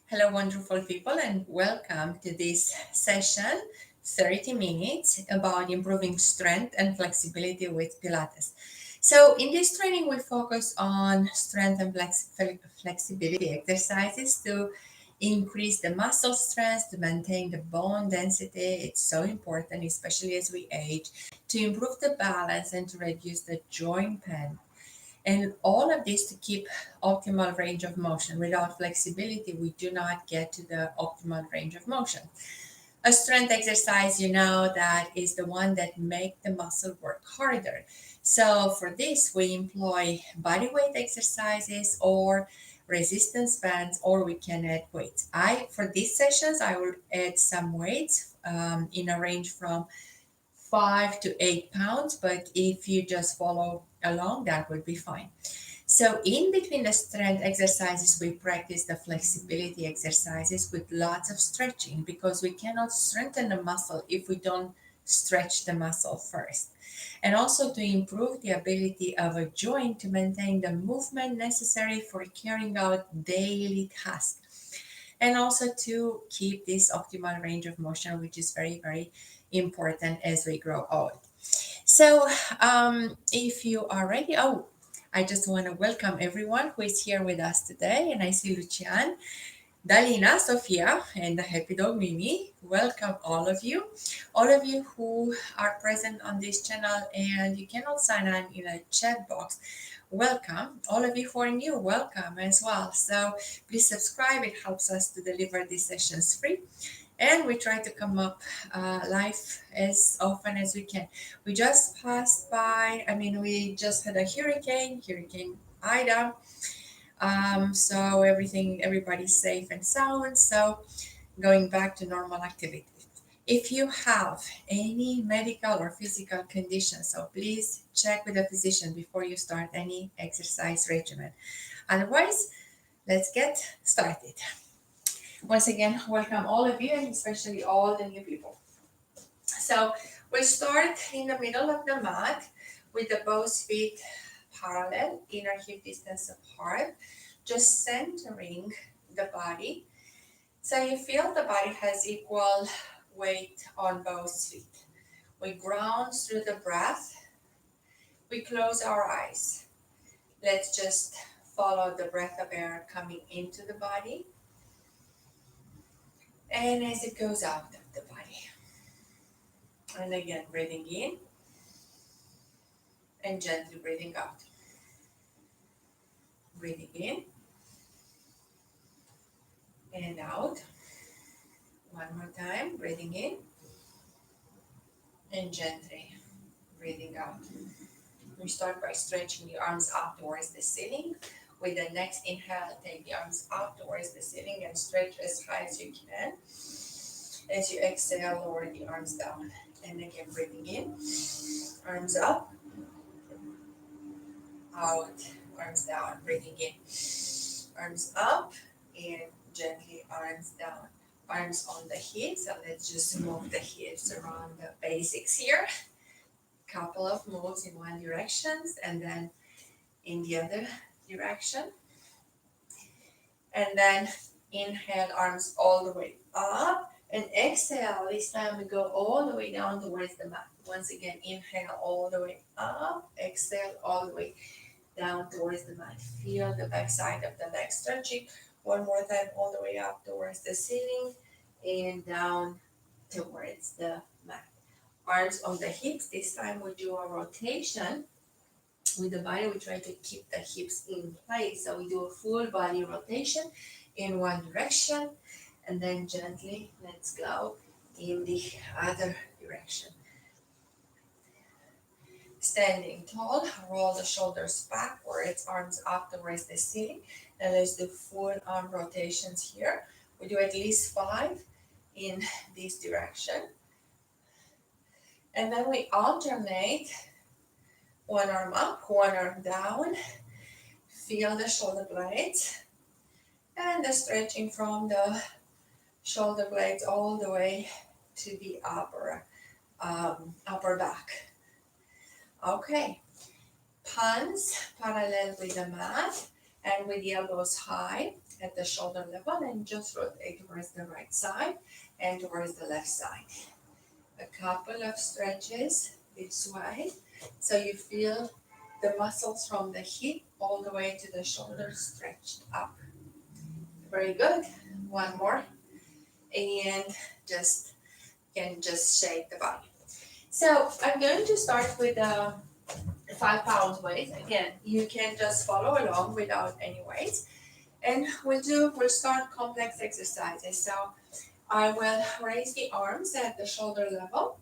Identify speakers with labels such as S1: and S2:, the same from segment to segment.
S1: Hello, wonderful people, and welcome to this session 30 minutes about improving strength and flexibility with Pilates. So, in this training, we focus on strength and flexibility exercises to increase the muscle strength, to maintain the bone density. It's so important, especially as we age, to improve the balance and to reduce the joint pain. And all of this to keep optimal range of motion. Without flexibility, we do not get to the optimal range of motion. A strength exercise, that is the one that make the muscle work harder. So for this, we employ body weight exercises or resistance bands, or we can add weights. For these sessions, I will add some weights in a range from 5 to 8 pounds, but if you just follow along, that would be fine. So, in between the strength exercises, we practice the flexibility exercises with lots of stretching because we cannot strengthen the muscle if we don't stretch the muscle first. And also to improve the ability of a joint to maintain the movement necessary for carrying out daily tasks. And also to keep this optimal range of motion, which is very, very important as we grow old. So, if you are ready, I just want to welcome everyone who is here with us today. And I see Lucian, Dalina, Sofia, and the happy dog Mimi. Welcome, all of you who are present on this channel, and you cannot sign on in a chat box. Welcome, all of you who are new, welcome as well. So please subscribe, it helps us to deliver these sessions free. And we try to come up live as often as we can. We just passed by, we just had a Hurricane Ida. So everybody's safe and sound. So going back to normal activity. If you have any medical or physical conditions, so please check with a physician before you start any exercise regimen. Otherwise, let's get started. Once again, welcome all of you and especially all the new people. So we'll start in the middle of the mat with the both feet parallel, inner hip distance apart, just centering the body. So you feel the body has equal weight on both feet. We ground through the breath. We close our eyes. Let's just follow the breath of air coming into the body and as it goes out of the body. And again, breathing in and gently breathing out. Breathing in and out. One more time, breathing in and gently breathing out. We start by stretching the arms up towards the ceiling. With the next inhale, take the arms up towards the ceiling and stretch as high as you can. As you exhale, lower the arms down. And again, breathing in, arms up, out, arms down, breathing in, arms up, and gently arms down. Arms on the hips, and let's just move the hips around the basics here. Couple of moves in one direction and then in the other direction. And then inhale, arms all the way up. And exhale, this time we go all the way down towards the mat. Once again, inhale all the way up. Exhale all the way down towards the mat. Feel the back side of the leg stretching. One more time, all the way up towards the ceiling and down towards the mat. Arms on the hips. This time we do a rotation. With the body, we try to keep the hips in place. So we do a full body rotation in one direction and then gently let's go in the other direction. Standing tall, roll the shoulders backwards, arms up towards the ceiling. And let's do full arm rotations here. We do at least 5 in this direction. And then we alternate one arm up, one arm down. Feel the shoulder blades and the stretching from the shoulder blades all the way to the upper back. Okay, palms parallel with the mat and with the elbows high at the shoulder level, and just rotate towards the right side and towards the left side. A couple of stretches this way, so you feel the muscles from the hip all the way to the shoulder stretched up. Very good. One more, and just shake the body. So I'm going to start with a 5 pound weight. Again, you can just follow along without any weights, and we'll start complex exercises. So I will raise the arms at the shoulder level,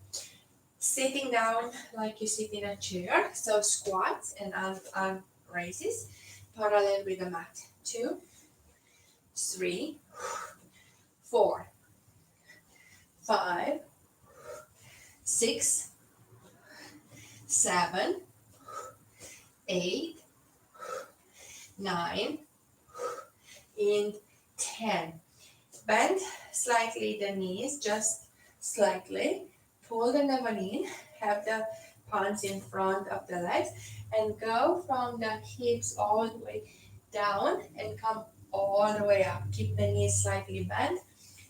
S1: sitting down like you sit in a chair. So squats and arm raises parallel with the mat. 2, 3, 4, 5, 6, 7, 8, 9, and 10. Bend slightly the knees, just slightly. Pull the navel in, have the palms in front of the legs, and go from the hips all the way down and come all the way up. Keep the knees slightly bent,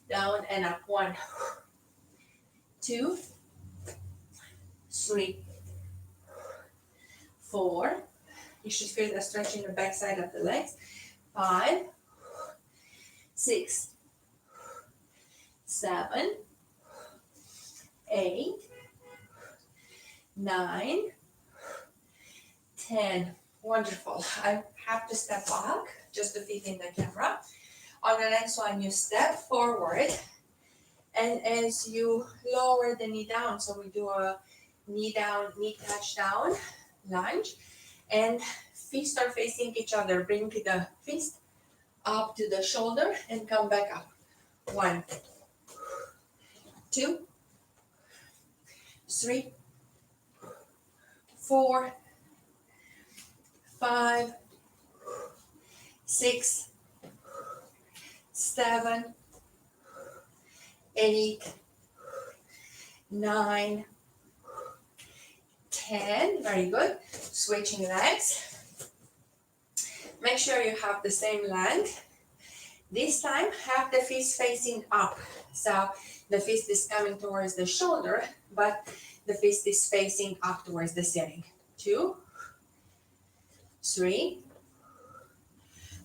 S1: down and up. 1, 2, 3, 4. You should feel the stretch in the back side of the legs. 5, 6, 7, 8, 9, 10. Wonderful. I have to step back just to fit in the camera. On the next one, you step forward, and as you lower the knee down, so we do a knee down, knee touch down lunge, and fists are facing each other. Bring the fist up to the shoulder and come back up. 1, 2, 3, 4, 5, 6, 7, 8, 9, 10. Very good. Switching legs. Make sure you have the same length. This time, have the fist facing up. So the fist is coming towards the shoulder, but the fist is facing up towards the ceiling. 2, 3,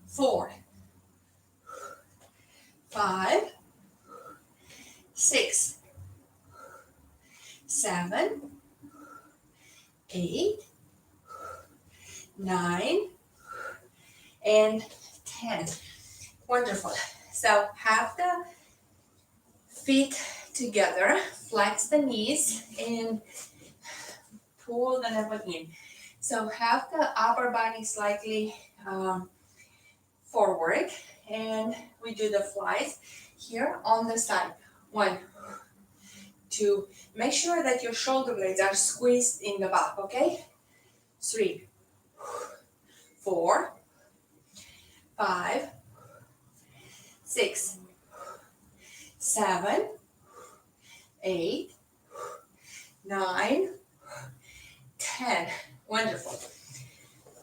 S1: 4, 5, 6, 7, 8, 9, and 10. Wonderful. So have the feet together, flex the knees, and pull the navel in. So have the upper body slightly forward, and we do the flies here on the side. 1, 2. Make sure that your shoulder blades are squeezed in the back, okay? 3, 4, 5, 6, 7, 8, 9, 10. Wonderful.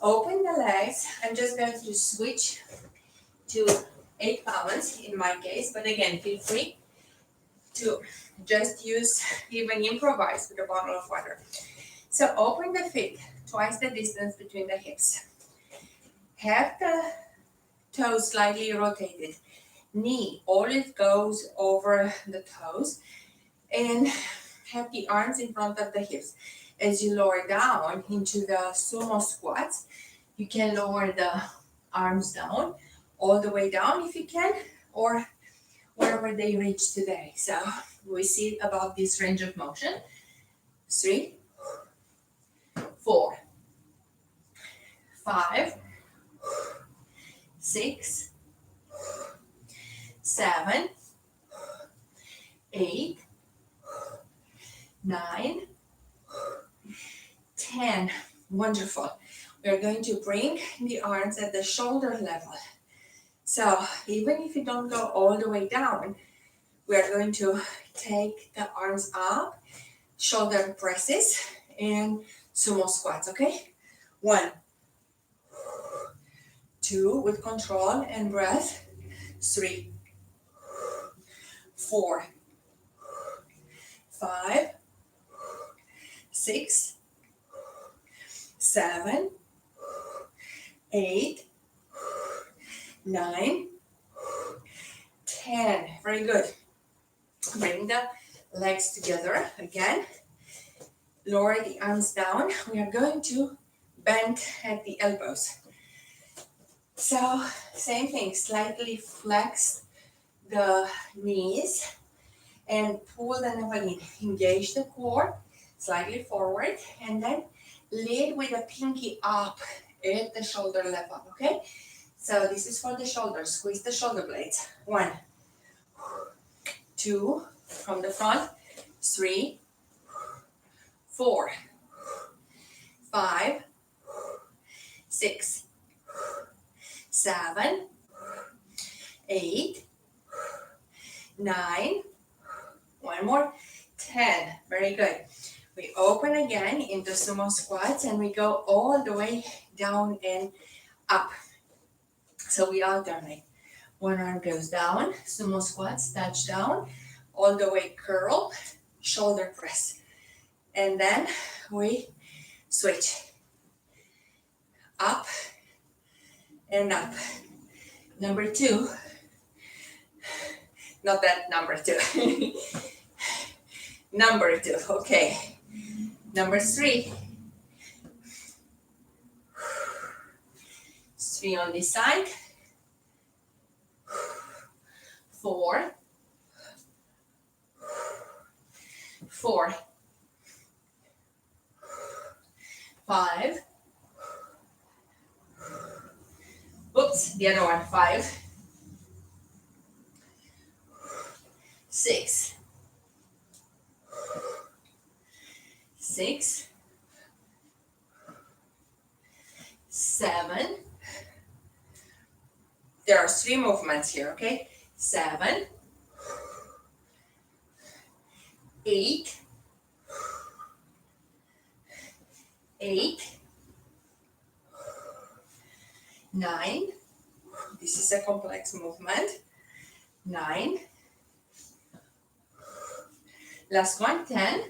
S1: Open the legs. I'm just going to switch to 8 pounds in my case, but again, feel free to just use, even improvise with a bottle of water. So open the feet, twice the distance between the hips. Have the toes slightly rotated. Knee always goes over the toes, and have the arms in front of the hips. As you lower down into the sumo squats, you can lower the arms down, all the way down if you can, or wherever they reach today. So we see about this range of motion. 3, 4, 5, 6, 7, 8, 9, 10. Wonderful. We're going to bring the arms at the shoulder level. So even if you don't go all the way down, we're going to take the arms up, shoulder presses, and sumo squats, okay? 1, 2 with control and breath. 3, 4, 5, 6, 7, 8, 9, 10. Very good. Bring the legs together again. Lower the arms down. We are going to bend at the elbows. So same thing, slightly flex the knees and pull the navel in. Engage the core, slightly forward, and then lead with the pinky up at the shoulder level, okay? So this is for the shoulders. Squeeze the shoulder blades. 1, 2, from the front. 3, 4, 5, 6, 7, 8, 9, one more, 10. Very good. We open again into sumo squats and we go all the way down and up. So we alternate. One arm goes down, sumo squats, touch down, all the way curl, shoulder press. And then we switch. Up and up. Number 2. Not that number 2. Number 2, okay. Number 3. 3 on this side. 4. 4. 5. Oops, the other one. 5. 6. 6. 7. There are 3 movements here, okay? 7. 8. 8. 9. This is a complex movement. 9. Last one, 10.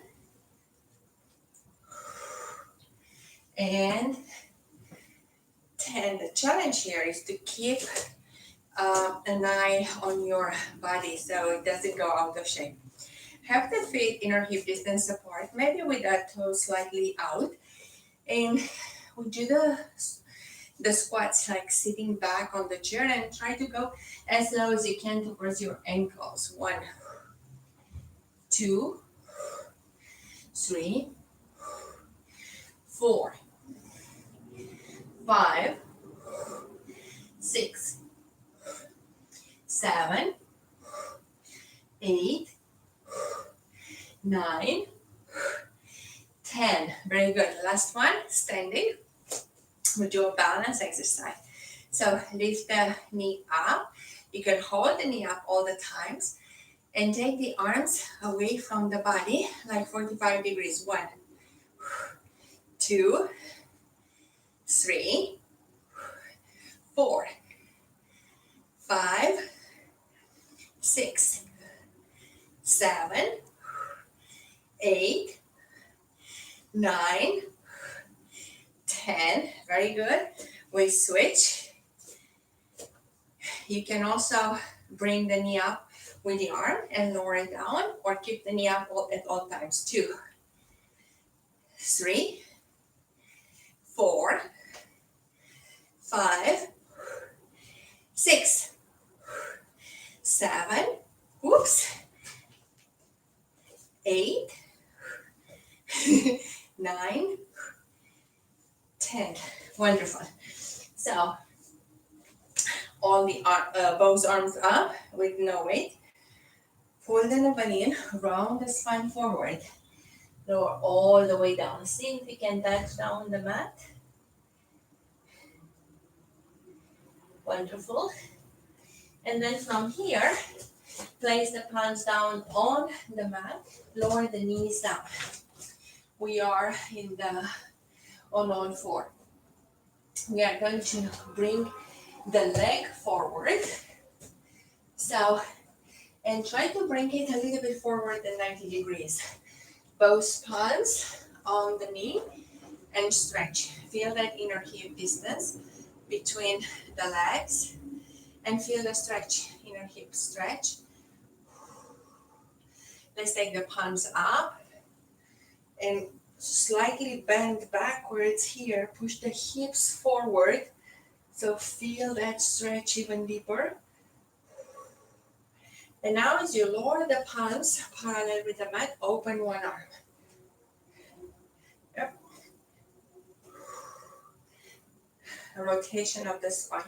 S1: And 10. The challenge here is to keep an eye on your body so it doesn't go out of shape. Have the feet inner hip distance apart, maybe with that toe slightly out. And we do the squats like sitting back on the chair and try to go as low as you can towards your ankles. 1, 2, 3, 4, 5, 6, 7, 8, 9, 10. Very good. Last one, standing. We do a balance exercise. So lift the knee up. You can hold the knee up all the times and take the arms away from the body like 45 degrees. 1, 2, 3, 4, 5, 6, 7, 8, 9, 10. Very good. We switch. You can also bring the knee up with the arm and lower it down, or keep the knee up at all times. 2, 3, 4, 5, 6, 7, whoops, 8, 9, 10. Wonderful. So all the both arms up with no weight. Pull the navel in, round the spine forward. Lower all the way down. See if you can touch down the mat. Wonderful. And then from here, place the palms down on the mat. Lower the knees down. We are on all four. We are going to bring the leg forward. So, and try to bring it a little bit forward than 90 degrees. Both palms on the knee and stretch. Feel that inner hip distance between the legs and feel the stretch, inner hip stretch. Let's take the palms up and slightly bend backwards here. Push the hips forward. So feel that stretch even deeper. And now as you lower the palms parallel with the mat, open one arm. Yep. A rotation of the spine.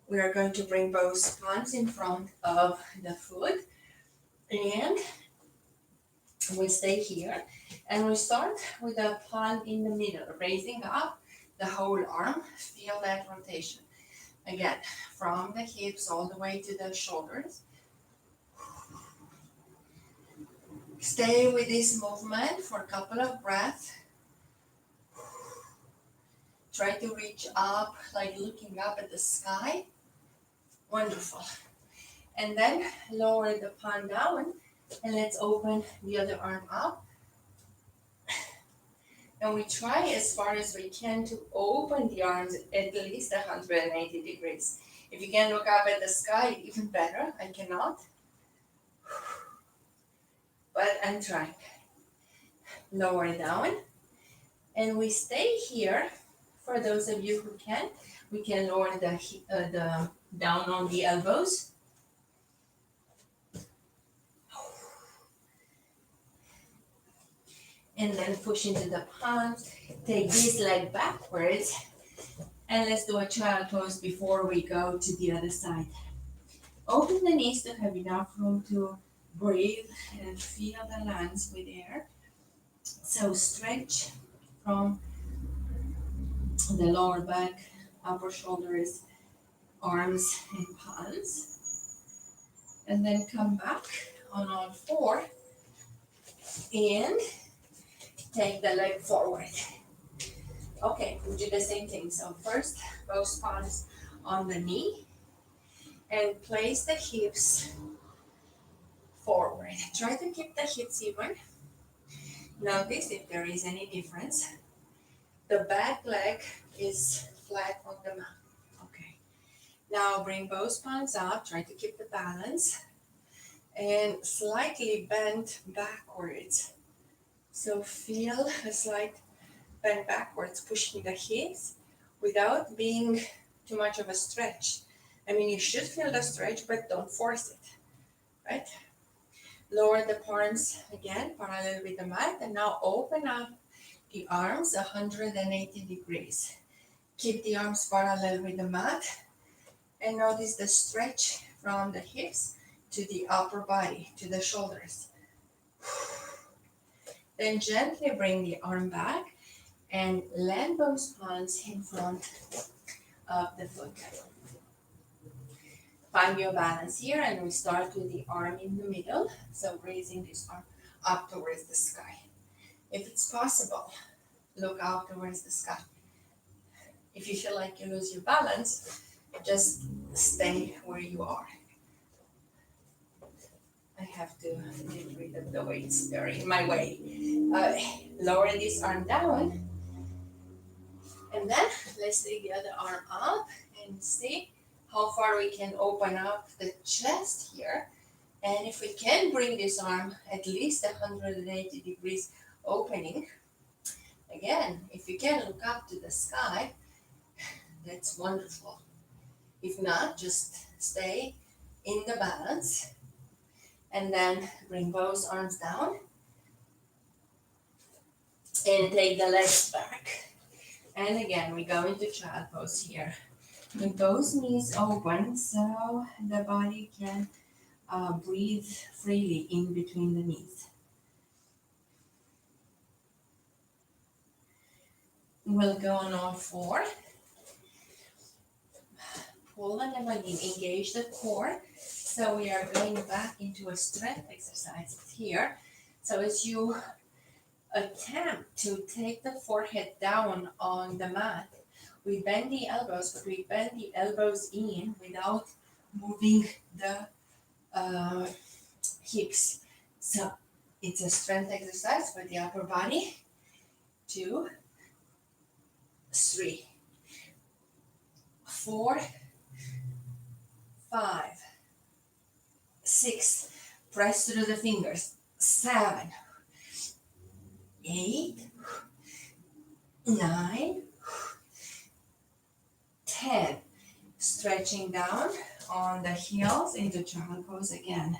S1: We are going to bring both palms in front of the foot and we stay here and we start with the palm in the middle, raising up the whole arm. Feel that rotation. Again, from the hips all the way to the shoulders. Stay with this movement for a couple of breaths. Try to reach up, like looking up at the sky. Wonderful. And then lower the palm down and let's open the other arm up. And we try as far as we can to open the arms at least 180 degrees. If you can look up at the sky, even better. I cannot. But I'm trying. Lower down. And we stay here. For those of you who can, we can lower the down on the elbows. And then push into the palms. Take this leg backwards. And let's do a child pose before we go to the other side. Open the knees to have enough room to breathe and feel the lungs with air. So stretch from the lower back, upper shoulders, arms and palms. And then come back on all four and take the leg forward. Okay, we'll do the same thing. So first, both palms on the knee and place the hips forward. Try to keep the hips even. Notice if there is any difference. The back leg is flat on the mat. Okay. Now bring both palms up. Try to keep the balance. And slightly bend backwards. So feel a slight bend backwards, pushing the hips without being too much of a stretch. I mean, you should feel the stretch, but don't force it, right? Lower the palms again, parallel with the mat, and now open up the arms 180 degrees. Keep the arms parallel with the mat, and notice the stretch from the hips to the upper body, to the shoulders. Then gently bring the arm back and land both palms in front of the foot. Find your balance here, and we start with the arm in the middle. So raising this arm up towards the sky. If it's possible, look up towards the sky. If you feel like you lose your balance, just stay where you are. I have to get rid of the weights, they're in my way. Lower this arm down. And then let's take the other arm up and see how far we can open up the chest here. And if we can bring this arm at least 180 degrees opening. Again, if you can look up to the sky, that's wonderful. If not, just stay in the balance. And then bring both arms down. And take the legs back. And again, we go into child pose here. With those knees open so the body can breathe freely in between the knees. We'll go on all four. Pull the navel in, engage the core. So we are going back into a strength exercise here. So as you attempt to take the forehead down on the mat, We bend the elbows, but we bend the elbows in without moving the hips. So it's a strength exercise for the upper body. 2, 3, 4, 5, 6. Press through the fingers. 7, 8, 9, 10. Stretching down on the heels into child pose again.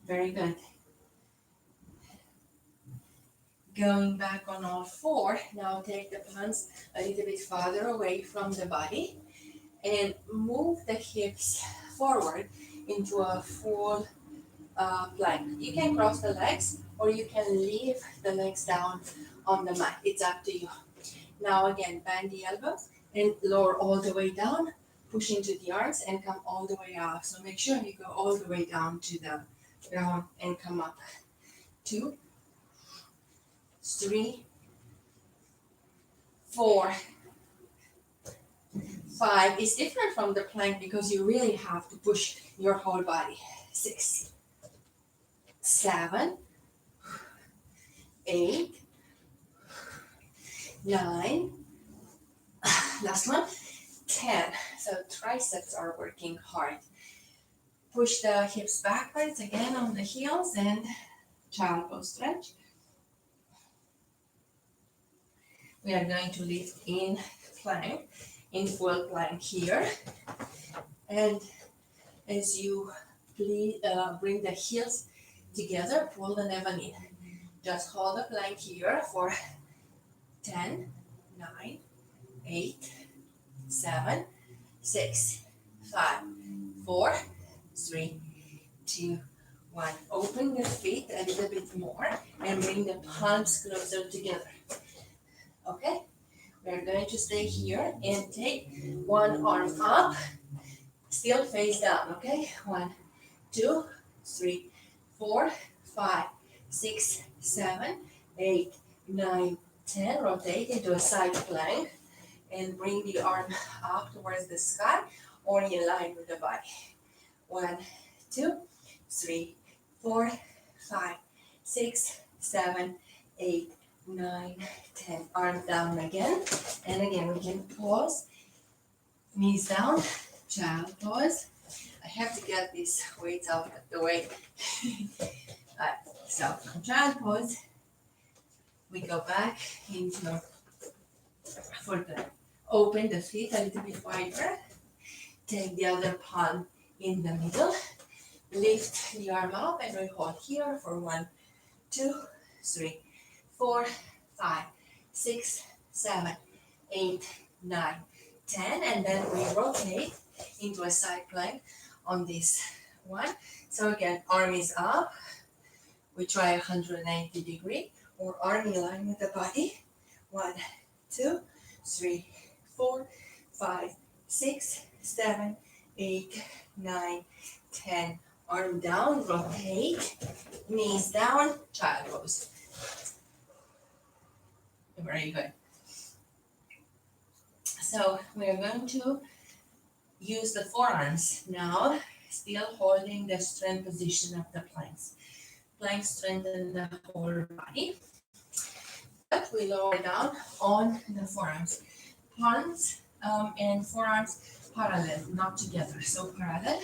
S1: Very good. Going back on all four. Now take the palms a little bit farther away from the body and move the hips forward into a full plank. You can cross the legs or you can leave the legs down on the mat. It's up to you. Now again, bend the elbows and lower all the way down, push into the arms and come all the way up. So make sure you go all the way down to the ground and come up. 2, 3, 4, 5. It's different from the plank because you really have to push your whole body. 6, 7, 8, 9, last one, 10. So triceps are working hard. Push the hips backwards again on the heels and child pose stretch. We are going to lift in plank, in full plank here. And as you bring the heels together, pull the navel in. Just hold the plank here for 10, 9, 8, 7, 6, 5, 4, 3, 2, 1. Open the feet a little bit more and bring the palms closer together. Okay? We're going to stay here and take one arm up, still face down, okay? 1, 2, 3, 4, 5, 6, 7, 8, 9, 10. Rotate into a side plank and bring the arm up towards the sky or in line with the body. 1, 2, 3, 4, 5, 6, 7, 8, 9, 10. Arm down again. And again, we can pause. Knees down. Child pose. I have to get these weights out of the way. Alright, so from child pose, we go back into full plank. Open the feet a little bit wider. Take the other palm in the middle. Lift the arm up and we hold here for 1, 2, 3, 4, 5, 6, 7, 8, 9, 10. And then we rotate into a side plank on this one. So again, arm is up. We try 190 degree or arm in line with the body. 1, 2, 3, 4, 5, 6, 7, 8, 9, 10. Arm down, rotate, knees down, child pose. Very good. So we're going to use the forearms now, still holding the strength position of the planks. Planks strengthen the whole body. But we lower down on the forearms. Palms and forearms parallel, not together. So parallel.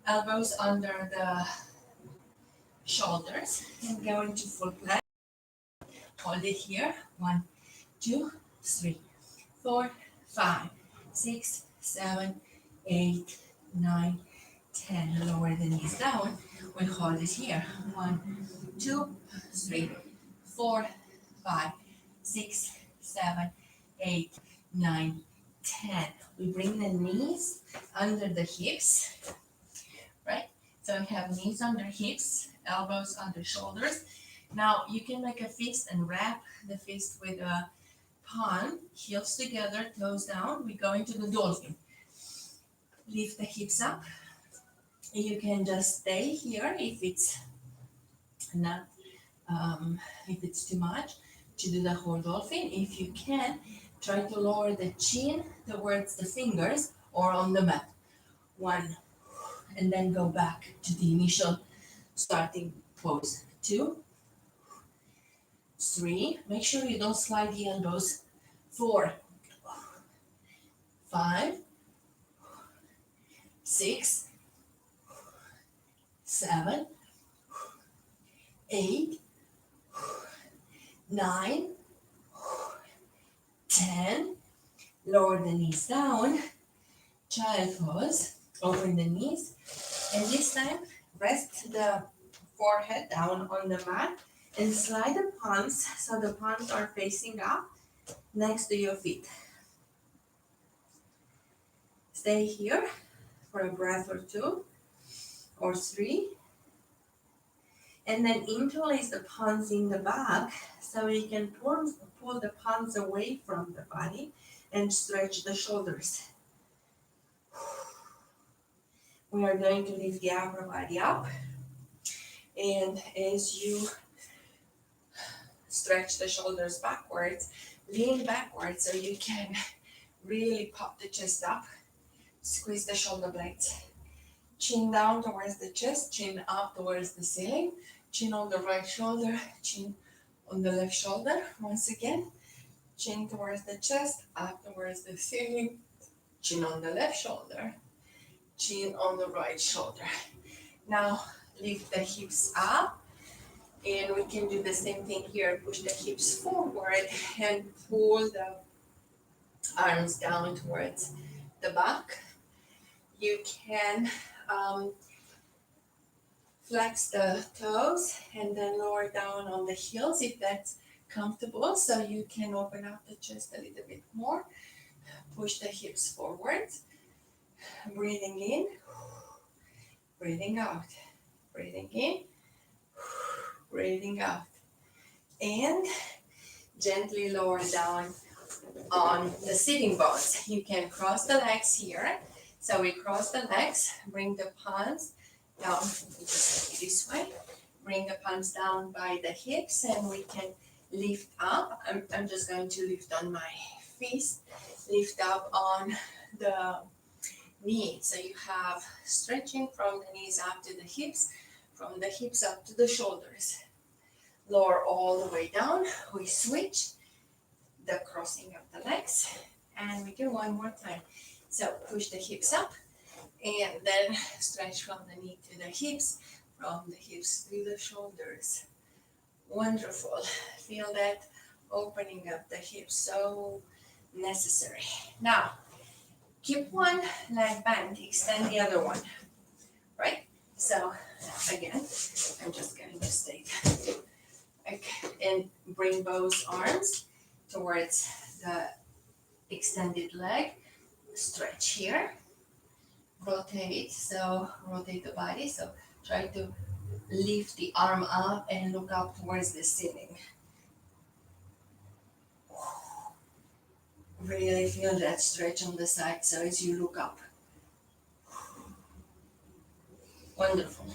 S1: Elbows under the shoulders and go into full plank. Hold it here. 1, 2, 3, 4, 5, 6, 7, 8, 9, 10. Lower the knees down. We hold it here. 1, 2, 3, 4, 5, 6, 7, 8, 9, 10. We bring the knees under the hips, right? So we have knees under hips, elbows under shoulders. Now you can make a fist and wrap the fist with a palm, heels together, toes down. We go into the dolphin. Lift the hips up. You can just stay here if it's not, if it's too much. to do the whole dolphin. If you can, try to lower the chin towards the fingers or on the mat. 1, and then go back to the initial starting pose. 2, 3, make sure you don't slide the elbows. 4, 5, 6, 7, 8, 9, 10. Lower the knees down, child pose, open the knees, and this time rest the forehead down on the mat and slide the palms so the palms are facing up next to your feet. Stay here for a breath or 2 or 3, and then interlace the palms in the back so you can pull the palms away from the body and stretch the shoulders. We are going to lift the upper body up, and as you stretch the shoulders backwards, lean backwards so you can really pop the chest up, squeeze the shoulder blades, chin down towards the chest, chin up towards the ceiling, chin on the right shoulder, chin on the left shoulder. Once again, chin towards the chest, up towards the ceiling, chin on the left shoulder, chin on the right shoulder. Now lift the hips up, and we can do the same thing here. Push the hips forward and pull the arms down towards the back. You can flex the toes and then lower down on the heels if that's comfortable, so you can open up the chest a little bit more. Push the hips forward, breathing in, breathing out, breathing in, breathing out, and gently lower down on the sitting bones. You can cross the legs here. So we cross the legs, bring the palms down, just this way. Bring the palms down by the hips, and we can lift up. I'm just going to lift on my feet, lift up on the knees. So you have stretching from the knees up to the hips, from the hips up to the shoulders. Lower all the way down. We switch the crossing of the legs, and we do one more time. So push the hips up, and then stretch from the knee to the hips, from the hips to the shoulders. Wonderful. Feel that opening up the hips, so necessary. Now, keep one leg bent, extend the other one, right? So again, I'm just going to stay and bring both arms towards the extended leg. Stretch here, rotate, so rotate the body, so try to lift the arm up and look up towards the ceiling. Really feel that stretch on the side, so as you look up. Wonderful.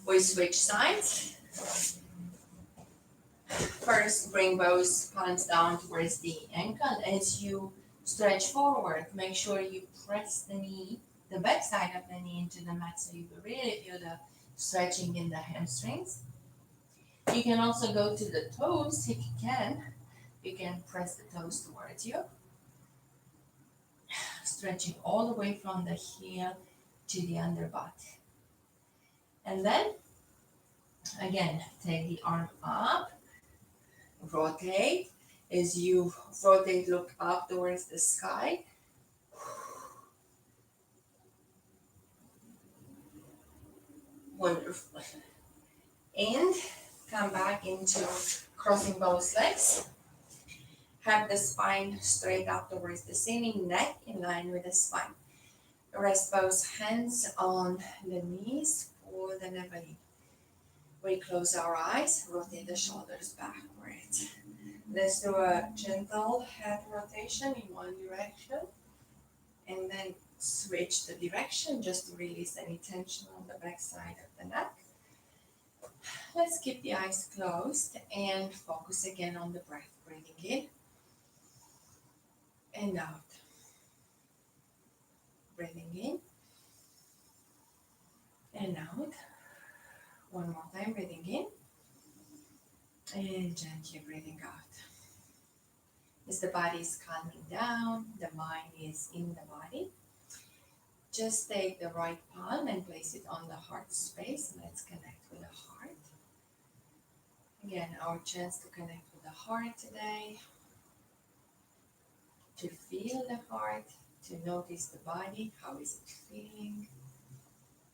S1: We switch sides. First, bring both palms down towards the ankle. As you stretch forward, make sure you press the knee, the back side of the knee into the mat, so you really feel the stretching in the hamstrings. You can also go to the toes if you can. You can press the toes towards you. Stretching all the way from the heel to the underbutt. And then, again, take the arm up, rotate. As you rotate, look up towards the sky. Wonderful. And come back into crossing both legs. Have the spine straight up towards the ceiling, neck in line with the spine. Rest both hands on the knees, pull the navel in. We close our eyes, rotate the shoulders backwards. Let's do a gentle head rotation in one direction, and then switch the direction just to release any tension on the back side of the neck. let's keep the eyes closed and focus again on the breath. Breathing in and out. Breathing in and out. One more time, breathing in and gently breathing out. As the body is calming down, the mind is in the body. Just take the right palm and place it on the heart space. Let's connect with the heart. Again, our chance to connect with the heart today, to feel the heart, to notice the body, how is it feeling,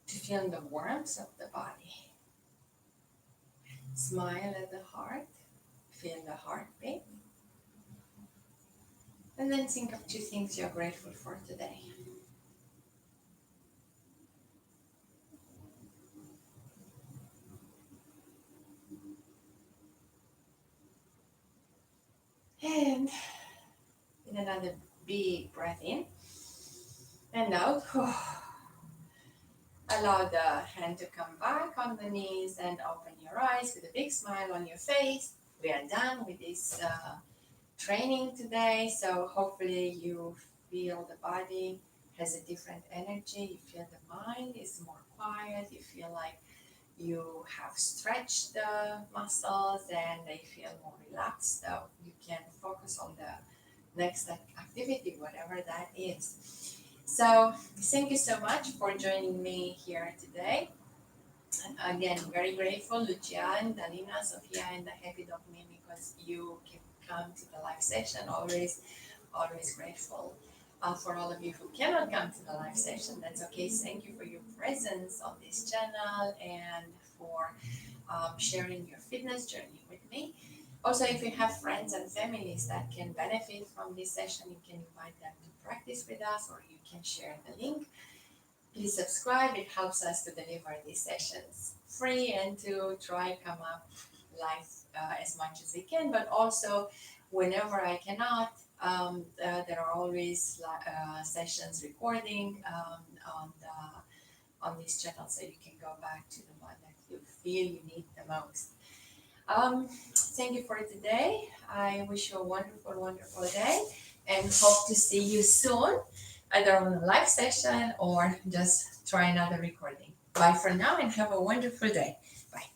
S1: to feel the warmth of the body. Smile at the heart, feel the heartbeat, and then think of 2 things you're grateful for today. And in another big breath in and out. Allow the hand to come back on the knees and open your eyes with a big smile on your face. We are done with this training today, so hopefully you feel the body has a different energy. You feel the mind is more quiet. You feel like you have stretched the muscles and they feel more relaxed, so you can focus on the next activity, whatever that is. So thank you so much for joining me here today. And again, very grateful, Lucian, Dalina, Sophia, and the Happy Dog Mimi, because you can come to the live session. Always grateful. For all of you who cannot come to the live session, that's okay. Thank you for your presence on this channel and for sharing your fitness journey with me. Also, if you have friends and families that can benefit from this session, you can invite them to practice with us, or you can share the link. Please subscribe. It helps us to deliver these sessions free and to try come up live as much as we can. But also, whenever I cannot, there are always sessions recording on this channel, so you can go back to the one that you feel you need the most. Thank you for today. I wish you a wonderful, wonderful day and hope to see you soon, either on a live session or just try another recording. Bye for now and have a wonderful day. Bye.